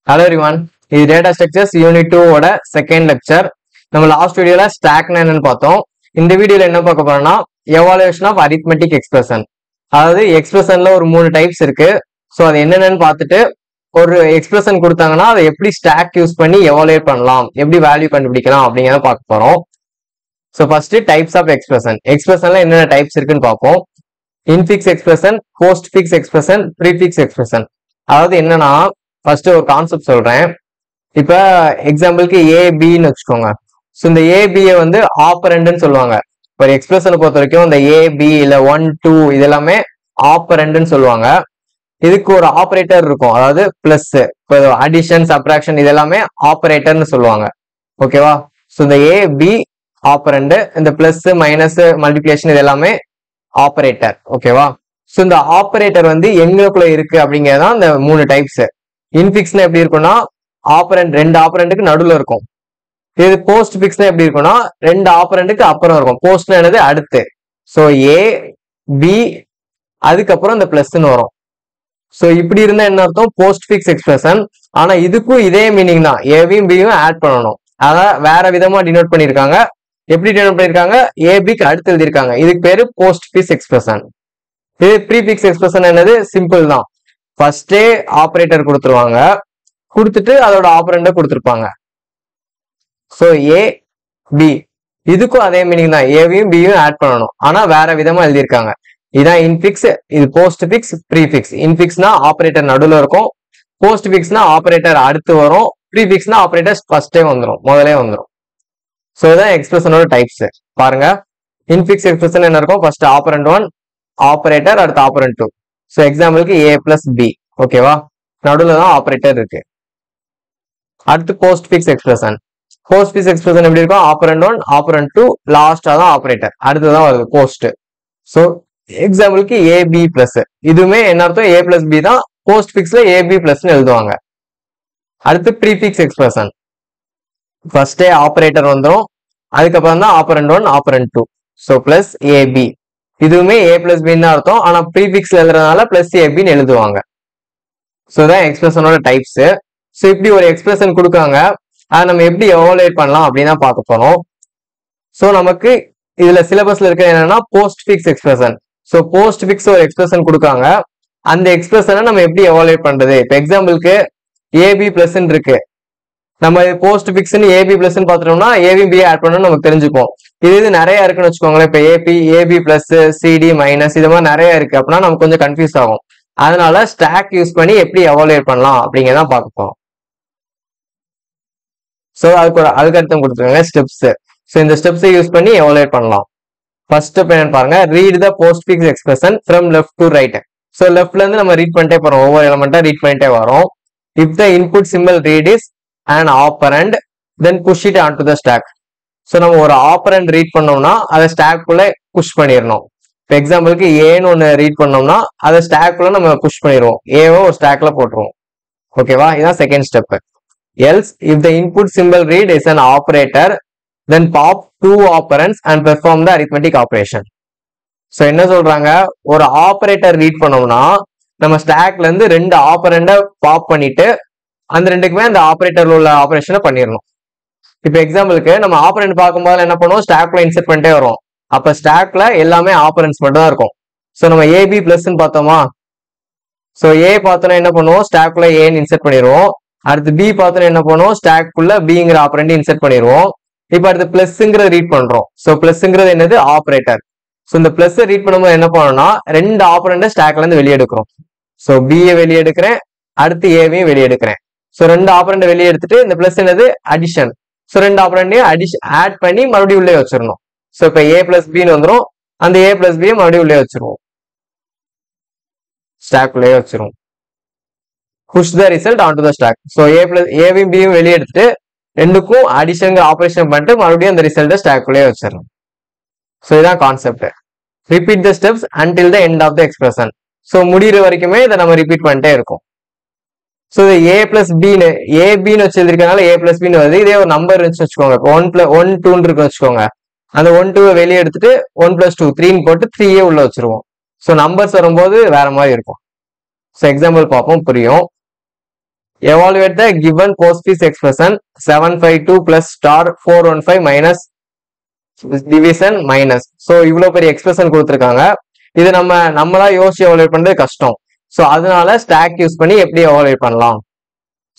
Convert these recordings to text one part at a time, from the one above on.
Hello everyone, this is Data Structures Unit 2 ஓட second lecture. நம்ம last videoல stack என்னன்னு பார்த்தோம். இந்த வீடியோல என்ன பார்க்க போறோம்னா evaluation of arithmetic expression. அதாவது எக்ஸ்பிரஷன்ல ஒரு 3 டைப்ஸ் இருக்கு. ஸோ அது என்னென்னு பார்த்துட்டு ஒரு எக்ஸ்பிரஷன் கொடுத்தாங்கன்னா அதை எப்படி ஸ்டாக் யூஸ் பண்ணி எவாலுவேட் பண்ணலாம், எப்படி வேல்யூ கண்டுபிடிக்கலாம் அப்படிங்கிறத பார்க்க போறோம். So first types of expression. எக்ஸ்பிரஷன்ல என்னென்ன டைப்ஸ் இருக்குன்னு பார்ப்போம். Infix expression, postfix expression, prefix expression. அதாவது என்னன்னா ஃபர்ஸ்ட் ஒரு கான்செப்ட் சொல்றேன். இப்ப எக்ஸாம்பிளுக்கு ஏபின்னு வச்சுக்கோங்க. ஸோ இந்த ஏபியை வந்து ஆப்பரண்ட்னு சொல்லுவாங்க. ஒரு எக்ஸ்பிரஷனை பொறுத்த வரைக்கும் இந்த ஏபி இல்ல 1 2 இது எல்லாமே ஆப்பரண்ட்னு சொல்லுவாங்க. இதுக்கு ஒரு ஆபரேட்டர் இருக்கும், அதாவது பிளஸ், இப்போ அடிஷன் சப்ராக்ஷன் இது எல்லாமே ஆபரேட்டர்னு சொல்லுவாங்க. ஓகேவா? ஸோ இந்த ஏபி ஆப்பரண்ட், இந்த பிளஸ் மைனஸ் மல்டிபிகேஷன் இது எல்லாமே ஆபரேட்டர். ஓகேவா? ஸோ இந்த ஆபரேட்டர் வந்து எங்களுக்குள்ள இருக்கு அப்படிங்கிறதான் இந்த 3 டைப்ஸ். இன்ஃபிக்ஸ்னா எப்படி இருக்கும்னா ஆப்பரண்ட் 2 ஆப்பரண்ட்டுக்கு நடுவில் இருக்கும். இது போஸ்ட் பிக்ஸ்னா எப்படி இருக்கும்னா 2 ஆப்பரண்ட்டுக்கு அப்புறம் இருக்கும். போஸ்ட்னா என்னது அடுத்து. ஸோ ஏ பி அதுக்கப்புறம் இந்த பிளஸ்ன்னு வரும். ஸோ இப்படி இருந்தா என்ன அர்த்தம்? Postfix expression. ஆனா இதுக்கும் இதே மீனிங் தான், ஏபியும் பியும் ஆட் பண்ணணும். அதான் வேற விதமா டினோட் பண்ணிருக்காங்க. எப்படி டினோட் பண்ணிருக்காங்க? ஏபிக்கு அடுத்து எழுதியிருக்காங்க. இதுக்கு பேரு போஸ்ட் பிக்ஸ் எக்ஸ்பிரஷன். இது ப்ரீஃபிக்ஸ் எக்ஸ்பிரஷன் என்னது? சிம்பிள் தான். ஃபர்ஸ்டே ஆபரேட்டர் கொடுத்துருவாங்க, கொடுத்துட்டு அதோட ஆபரண்ட கொடுத்துருப்பாங்க. ஸோ ஏ பி இதுக்கும் அதே மீனிங் தான், ஏவியும் பியும் ஆட் பண்ணணும். ஆனா வேற விதமா எழுதியிருக்காங்க. இதான் இன்ஃபிக்ஸ், இது போஸ்ட் பிக்ஸ், ப்ரீஃபிக்ஸ். இன்ஃபிக்ஸ்னா ஆபரேட்டர் நடுவில் இருக்கும், போஸ்ட் பிக்ஸ்னா ஆபரேட்டர் அடுத்து வரும், ப்ரீஃபிக்ஸ்னா ஆபரேட்டர் ஃபர்ஸ்டே வந்துடும், முதலே வந்துடும். ஸோ இதான் எக்ஸ்பிரஷனோட டைப்ஸ். பாருங்க, இன்ஃபிக்ஸ் எக்ஸ்பிரஷன் என்ன இருக்கும்? ஃபர்ஸ்ட் ஆபரண்ட் 1 ஆபரேட்டர், அடுத்து ஆபரண்ட் 2. ஸோ எக்ஸாம்பிளுக்கு ஏ பிளஸ் பி. ஓகேவா? நடுவில் தான் ஆபரேட்டர் இருக்கு. அடுத்து postfix expression. Postfix expression எப்படி இருக்கும்? ஆபரண்ட் 1 ஆபரண்ட் 2 லாஸ்டா தான் ஆபரேட்டர், அடுத்துதான் வருது போஸ்ட். ஸோ எக்ஸாம்பிளுக்கு ஏபி பிளஸ். இதுவுமே என்ன அர்த்தம்? ஏ பிளஸ் பி தான். போஸ்ட் பிக்ஸ்ல ஏபி பிளஸ்ன்னு எழுதுவாங்க. அடுத்து ப்ரீஃபிக்ஸ் எக்ஸ்பிரஷன். ஃபர்ஸ்டே ஆபரேட்டர் வந்துடும், அதுக்கப்புறம் தான் operand 1 operand 2. So plus A B. இதுவுமே ஏ பிளஸ் பின்னு தான் அர்த்தம். ஆனா ப்ரீஃபிக்ஸ்ல எழுதுறதுனால பிளஸ் ஏபின்னு எழுதுவாங்க. ஸோ தான் எக்ஸ்பிரஷனோட டைப்ஸ். ஸோ இப்படி ஒரு எக்ஸ்பிரஷன் கொடுக்காங்க, அதை நம்ம எப்படி எவாலுவேட் பண்ணலாம் அப்படின்னு தான் பார்க்க போறோம். ஸோ நமக்கு இதுல சிலபஸ்ல இருக்கிறது என்னன்னா postfix expression. So postfix ஒரு எக்ஸ்பிரஷன் கொடுக்காங்க, அந்த எக்ஸ்பிரஷனை நம்ம எப்படி எவாலுவேட் பண்றது? இப்போ எக்ஸாம்பிளுக்கு ஏபி பிளஸ் இருக்கு, நம்ம போஸ்ட் பிக்ஸ்ன்னு ஏபி பிளஸ் பாத்துட்டோம்னா ஏபி பி ஆட் பண்ணணும் நமக்கு தெரிஞ்சுக்கும். இது நிறைய இருக்குன்னு வச்சுக்கோங்களேன். இப்போ ஏபி பிளஸ் சிடி மைனஸ் இது மாதிரி நிறைய இருக்கு அப்படின்னா நமக்கு கொஞ்சம் கன்ஃபியூஸ் ஆகும். அதனால ஸ்டாக் யூஸ் பண்ணி எப்படி எவாலுவேட் பண்ணலாம் அப்படிங்கிறதான் பார்க்க போறோம். ஸோ அதுக்கு ஒரு அல்காரிதம் கொடுத்துருக்காங்க, ஸ்டெப்ஸ். ஸோ இந்த ஸ்டெப்ஸை யூஸ் பண்ணி எவாலுவேட் பண்ணலாம். ஃபர்ஸ்ட் ஸ்டெப் என்னன்னு பாருங்க, read the postfix expression from left to right. So லெஃப்ட்ல இருந்து நம்ம ரீட் பண்ணிட்டே போறோம், ஒவ்வொரு எலமெண்டா ரீட் பண்ணிட்டே வரோம். If the input symbol read is an operand then push it on to the stack. So நம்ம ஒரு ஆப்பரண்ட் ரீட் பண்ணோம்னா அதை ஸ்டாக்குள்ள புஷ் பண்ணிடணும். இப்போ எக்ஸாம்பிளுக்கு ஏன்னு ஒன்று ரீட் பண்ணோம்னா அதை ஸ்டாக்குள்ள நம்ம புஷ் பண்ணிடுவோம், ஏவோ ஒரு ஸ்டாக்ல போட்டுருவோம். ஓகேவா? இதான் second step. Else if the input symbol read is an operator then pop 2 operands and perform the arithmetic operation. So என்ன சொல்றாங்க, ஒரு ஆப்பரேட்டர் ரீட் பண்ணோம்னா நம்ம ஸ்டாக்ல இருந்து 2 ஆப்பரண்ட பாப் பண்ணிட்டு அந்த ரெண்டுக்குமே அந்த ஆப்பரேட்டர்ல உள்ள ஆபரேஷனை பண்ணிடணும். இப்போ எக்ஸாம்பிளுக்கு நம்ம ஆப்பரண்ட் பார்க்கும்போது என்ன பண்ணுவோம், ஸ்டாக்ல இன்செர்ட் பண்ணிட்டே வரும். அப்ப ஸ்டாக்ல எல்லாமே ஆப்பரண்ட்ஸ் மட்டும் தான் இருக்கும். ஸோ நம்ம ஏபி பிளஸ்ன்னு பார்த்தோமா, ஸோ ஏ பார்த்தோன்னா என்ன பண்ணுவோம், ஸ்டாக்ல ஏன்னு இன்செர்ட் பண்ணிடுவோம். அடுத்து பி பார்த்தோன்னா என்ன பண்ணுவோம், ஸ்டாக்குள்ள பிங்கிற ஆப்பரண்ட் இன்செர்ட் பண்ணிடுவோம். இப்போ அடுத்து பிளஸ்ங்கிறது ரீட் பண்றோம். ஸோ பிளஸ்ங்கிறது என்னது? ஆப்பரேட்டர். ஸோ இந்த பிளஸ் ரீட் பண்ணும்போது என்ன பண்ணணும்னா 2 ஆப்பரண்ட ஸ்டாக்ல இருந்து வெளியே எடுக்கிறோம். ஸோ பிஏ வெளியே எடுக்கிறேன், அடுத்து ஏவையும் வெளியே எடுக்கிறேன். ஸோ 2 ஆப்பரண்ட வெளியே எடுத்துட்டு இந்த பிளஸ் என்னது? அடிஷன். ஸோ 2 ஆப்பரண்டையும் ஆட் பண்ணி மறுபடியும் உள்ளே வச்சிடணும். ஸோ இப்போ ஏ பிளஸ் பின்னு வந்துடும், அந்த ஏ பிளஸ் பியை மறுபடியும் உள்ளே வச்சிருவோம், ஸ்டாக் உள்ளே வச்சிருவோம். Push the result on to the stack. So A plus ஏவையும் பியும் வெளியே எடுத்துட்டு ரெண்டுக்கும் அடிஷன் ஆபரேஷன் பண்ணிட்டு மறுபடியும் அந்த ரிசல்ட்டை ஸ்டாக்குள்ளே வச்சிடணும். ஸோ இதான் concept. Repeat the steps until the end of the expression. So முடிகிற வரைக்குமே இதை நம்ம ரிப்பீட் பண்ணிட்டே இருக்கும். ஸோ இது ஏ பிளஸ் பின்னு ஏபின்னு வச்சு எழுதிருக்கனால ஏ பிளஸ் பின்னு வருது. இதே ஒரு நம்பர் இருந்துச்சு வச்சுக்கோங்க, இப்போ 1 2 இருக்கு வச்சுக்கோங்க, அந்த 1 2 வெளியே எடுத்துட்டு 1 + 2 3 போட்டு 3 உள்ள வச்சிருவோம். ஸோ நம்பர்ஸ் வரும்போது வேற மாதிரி இருக்கும். ஸோ எக்ஸாம்பிள் பார்ப்போம், புரியும். evaluate the given postfix expression 752 plus star 415 minus division minus. So இவ்வளோ பெரிய எக்ஸ்பிரஷன் கொடுத்துருக்காங்க. இது நம்மளா யோசிச்சு எவாலுவேட் பண்றது கஷ்டம். ஸோ அதனால ஸ்டாக் யூஸ் பண்ணி எப்படி எவாலுவேட் பண்ணலாம்.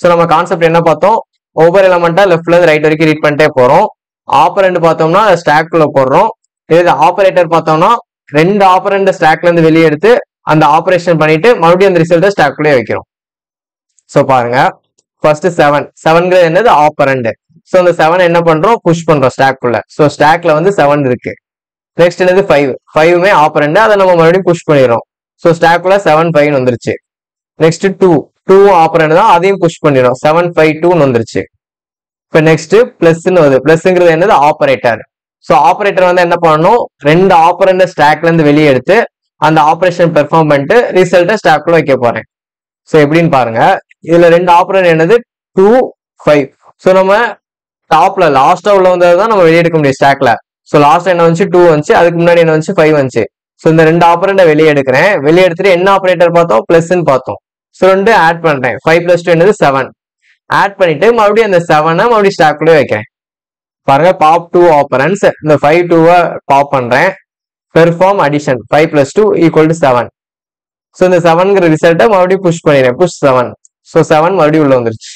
ஸோ நம்ம கான்செப்ட் என்ன பார்த்தோம், ஒவ்வொரு எலமெண்டா லெஃப்ட்ல இருந்து ரைட் வரைக்கும் ரீட் பண்ணிட்டே போறோம். ஆப்பரண்ட் பார்த்தோம்னா ஸ்டாக்குள்ள போடுறோம். இது ஆபரேட்டர் பார்த்தோம்னா ரெண்டு ஆப்பரண்ட் ஸ்டாக்ல இருந்து வெளியே எடுத்து அந்த ஆபரேஷன் பண்ணிட்டு மறுபடியும் அந்த ரிசல்ட்டை ஸ்டாக்குள்ளே வைக்கிறோம். ஸோ பாருங்க, ஃபர்ஸ்ட் 7 என்னது ஆப்பரண்ட். ஸோ அந்த 7 என்ன பண்றோம், புஷ் பண்றோம் ஸ்டாக்குள்ள. ஸோ ஸ்டாக்ல வந்து 7 இருக்கு. நெக்ஸ்ட் என்னது 5 ஆப்பரண்ட், அதை நம்ம மறுபடியும் புஷ் பண்ணிடுறோம். ஸோ ஸ்டாக்குள்ள 7 வந்துருச்சு. நெக்ஸ்ட் 2 ஆப்பரண்ட் தான், அதையும் புஷ் பண்ணிடும். 752 வந்துருச்சு. இப்போ நெக்ஸ்ட் பிளஸ்ன்னு வருது. பிளஸ்ங்கிறது என்னது ஆப்பரேட்டர். ஸோ ஆப்பரேட்டர் வந்து என்ன பண்ணணும், ரெண்டு ஆப்பரண்ட் ஸ்டாக்ல இருந்து வெளியே எடுத்து அந்த ஆபரேஷன் பெர்ஃபார்ம் பண்ணிட்டு ரிசல்ட்டை ஸ்டாக்குள்ள வைக்க போறேன். ஸோ எப்படின்னு பாருங்க, இதுல ரெண்டு ஆப்பரண்ட் என்னது 2 5. ஸோ நம்ம டாப்ல லாஸ்டா உள்ள வந்ததுதான் நம்ம வெளியே எடுக்க முடியும் ஸ்டாக்ல. ஸோ லாஸ்ட் என்ன வந்துச்சு 2 வந்துச்சு, அதுக்கு முன்னாடி என்ன வந்துச்சு 5 வந்துச்சு. ஸோ இந்த ரெண்டு ஆப்பரண்ட வெளியே எடுக்கிறேன். வெளியே எடுத்துட்டு என்ன ஆப்பரேட்டர் பார்த்தோம், பிளஸ்ன்னு பார்த்தோம். ஸோ ரெண்டு ஆட் பண்றேன். 5 + 2 என்னது 7. ஆட் பண்ணிட்டு மறுபடியும் அந்த 7 மறுபடியும் ஸ்டாக்குள்ளே வைக்கிறேன். பாருங்க, பாப் 2 ஆப்பரண்ட்ஸ். இந்த 5 2 பாப் பண்றேன். Perform addition 5 + 2 = 7. ஸோ இந்த 7ங்கிற ரிசல்ட்டை மறுபடியும் புஷ் பண்ணிடுறேன். புஷ் 7. ஸோ 7 மறுபடியும் உள்ள வந்துருச்சு.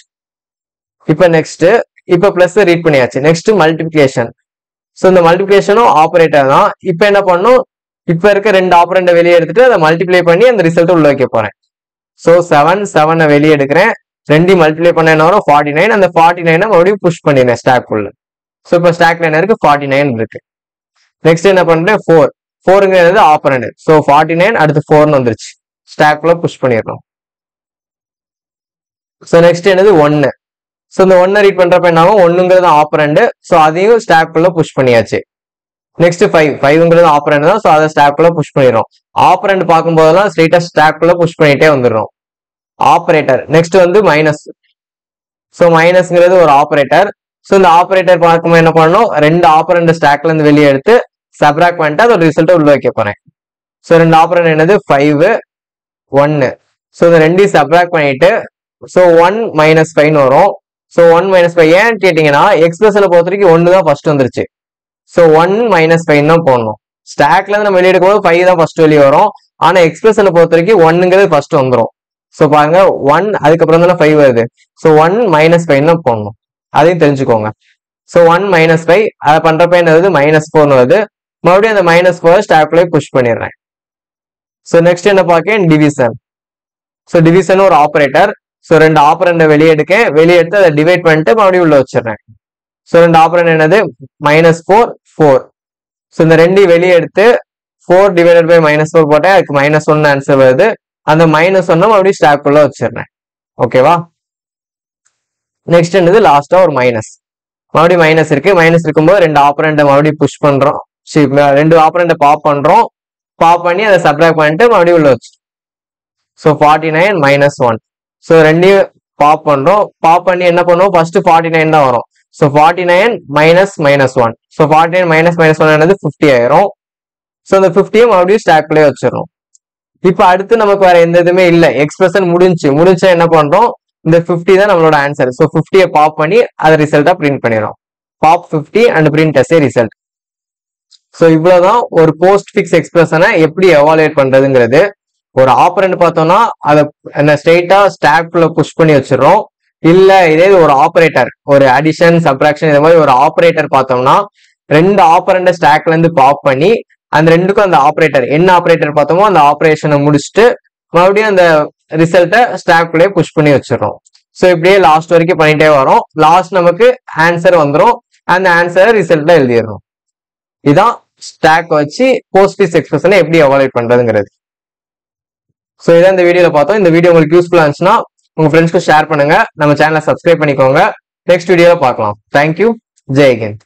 இப்போ நெக்ஸ்ட், இப்போ பிளஸ் ரீட் பண்ணியாச்சு. Next multiplication. ஸோ இந்த மல்டிபிகேஷனும் ஆப்பரேட்டர் தான். இப்போ என்ன பண்ணும், இப்போ இருக்க ரெண்டு ஆப்பரண்ட வெளியே எடுத்துட்டு அதை மல்டிப்ளை பண்ணி அந்த ரிசல்ட்டை உள்ள வைக்க போறேன். ஸோ 7 வெளியே எடுக்கிறேன். ரெண்டையும் மல்டிப்ளை பண்ண என்ன வரும் 49. அந்த 49 மறுபடியும் புஷ் பண்ணிடுறேன் ஸ்டாக் உள்ள. ஸோ இப்போ ஸ்டாக்ல என்ன இருக்கு 49 இருக்கு. நெக்ஸ்ட் என்ன பண்றேன் 4ங்கிறது ஆப்பரண்ட். ஸோ 49 அடுத்து 4 வந்துருச்சு. ஸ்டாக்ல புஷ் பண்ணிடணும். ஸோ நெக்ஸ்ட் என்னது 1. ஸோ இந்த 1 ரீட் பண்றப்ப என்ன ஆகும், 1ங்கிறது ஆப்பரண்ட். ஸோ அதையும் ஸ்டாக்குள்ள புஷ் பண்ணியாச்சு. நெக்ஸ்ட் 5ங்கிறது ஆப்பரண்ட் தான். ஸோ அதை ஸ்டாக்குள்ள புஷ் பண்ணிடுறோம். ஆப்பரண்ட் பார்க்கும்போதெல்லாம் ஸ்ட்ரெயிட்டா ஸ்டாக்குள்ள புஷ் பண்ணிட்டே வந்துடுறோம். ஆப்பரேட்டர் நெக்ஸ்ட் வந்து மைனஸ். ஸோ மைனஸ்ங்கிறது ஒரு ஆப்பரேட்டர். ஸோ இந்த ஆப்பரேட்டர் பார்க்கும்போது என்ன பண்ணணும், ரெண்டு ஆப்பரண்ட் ஸ்டாக்ல இருந்து வெளியே எடுத்து சப்ராக்ட் பண்ணிட்டு அதோட ரிசல்ட்டை உள்ள வைக்க போறேன். ஸோ ரெண்டு ஆப்பரண்ட் என்னது 5 1. ஸோ இந்த ரெண்டையும் சப்ராக்ட் பண்ணிட்டு ஸோ 1 - 5 வரும். ஸோ 1 - 5 ஏன்னு கேட்டீங்கன்னா எக்ஸ்பிரஷனை பொறுத்த வரைக்கும் 1 தான் ஃபர்ஸ்ட் வந்துருச்சு. ஸோ 1 - 5 தான் போடணும். ஸ்டாக்ல இருந்து நம்ம வெளியே எடுக்கும்போது 5 தான் ஃபர்ஸ்ட் வெளியே வரும். ஆனா எக்ஸ்பிரஷனை பொறுத்த வரைக்கும் 1ங்கிறது ஃபர்ஸ்ட் வந்துடும். ஸோ பாருங்க 1 அதுக்கப்புறம் தானே 5 வருது. ஸோ 1 - 5 தான் போடணும். அதையும் தெரிஞ்சுக்கோங்க. ஸோ 1 - 5 அதை பண்றப்ப என்ன வருது -4 வருது. மறுபடியும் அந்த -4 ஸ்டாக்ல புஷ் பண்ணிடுறேன். ஸோ நெக்ஸ்ட் என்ன பார்க்கேன், டிவிஷன். ஸோ டிவிஷன் ஒரு ஆப்பரேட்டர். ஸோ ரெண்டு ஆப்பரண்ட வெளியே எடுத்து அதை டிவைட் பண்ணிட்டு மறுபடியும் உள்ள வச்சிடுறேன். ஸோ ரெண்டு ஆப்பரண்ட் என்னது -4 4. ஸோ இந்த ரெண்டையும் வெளியே எடுத்து 4 / -4 போட்டேன். அதுக்கு -1 ஆன்சர் வருது. அந்த -1 மறுபடியும் ஸ்டாக்குள்ள வச்சிடுறேன். ஓகேவா. நெக்ஸ்ட் என்னது லாஸ்டா ஒரு மறுபடியும் மைனஸ் இருக்கு. மைனஸ் இருக்கும்போது ரெண்டு ஆப்பரண்ட மறுபடியும் புஷ் பண்றோம். ரெண்டு ஆப்பரண்ட பாப் பண்றோம். பாப் பண்ணி அதை சப்ராக்ட் பண்ணிட்டு மறுபடியும் உள்ள வச்சு. ஸோ 49 - 1. ஸோ ரெண்டையும் பாப் பண்றோம். பாப் பண்ணி என்ன பண்ணுவோம், ஃபர்ஸ்ட் 49 தான் வரும். ஸோ 49 - -1. ஸோ 49 - -1 என்னது 50 ஆயிரும். ஸோ அந்த 50 மறுபடியும் ஸ்டாக்லேயே வச்சிடணும். இப்போ அடுத்து நமக்கு வேற எந்த இதுவுமே இல்லை, எக்ஸ்பிரஷன் முடிஞ்சா என்ன பண்றோம், இந்த 50 தான் நம்மளோட ஆன்சர். ஸோ 50 பாப் பண்ணி அதை ரிசல்ட்டா பிரிண்ட் பண்ணிடுறோம். Pop 50 and print as a result. So இவ்வளவுதான் ஒரு போஸ்ட் ஃபிக்ஸ் எக்ஸ்பிரஷனை எப்படி எவாலுவேட் பண்றதுங்கிறது. ஒரு ஆப்பரண்ட் பார்த்தோம்னா அதை ஸ்ட்ரெயிட்டா ஸ்டாக்குள்ள புஷ் பண்ணி வச்சிடறோம். இல்ல இதே ஒரு ஆப்பரேட்டர், ஒரு அடிஷன் சப்ராக்ஷன் இந்த மாதிரி ஒரு ஆப்பரேட்டர் பார்த்தோம்னா ரெண்டு ஆப்பரண்ட ஸ்டாக்ல இருந்து பாப் பண்ணி அந்த ரெண்டுக்கும் அந்த ஆப்பரேட்டர் என்ன ஆப்பரேட்டர் பார்த்தோமோ அந்த ஆப்பரேஷனை முடிச்சுட்டு மறுபடியும் அந்த ரிசல்ட்டை ஸ்டாக்குள்ளே புஷ் பண்ணி வச்சிடறோம். ஸோ இப்படியே லாஸ்ட் வரைக்கும் பண்ணிட்டே வரோம். லாஸ்ட் நமக்கு ஆன்சர் வந்துடும். அந்த ஆன்சரை ரிசல்ட்ல எழுதிடுறோம். இதான் ஸ்டாக் வச்சு போஸ்ட் ஃபிக்ஸ் எக்ஸ்பிரஷனை எப்படி எவாலுவேட் பண்றதுங்கிறது. ஸோ இதான் இந்த வீடியோல பார்த்தோம். இந்த வீடியோ உங்களுக்கு யூஸ்ஃபுல்லா இருந்துச்சுன்னா உங்க ஃப்ரெண்ட்ஸ்க்கு ஷேர் பண்ணுங்க. நம்ம சேனலை சப்ஸ்கிரைப் பண்ணிக்கோங்க. நெக்ஸ்ட் வீடியோல பார்க்கலாம். தேங்க்யூ. ஜெய் ஹிந்த்.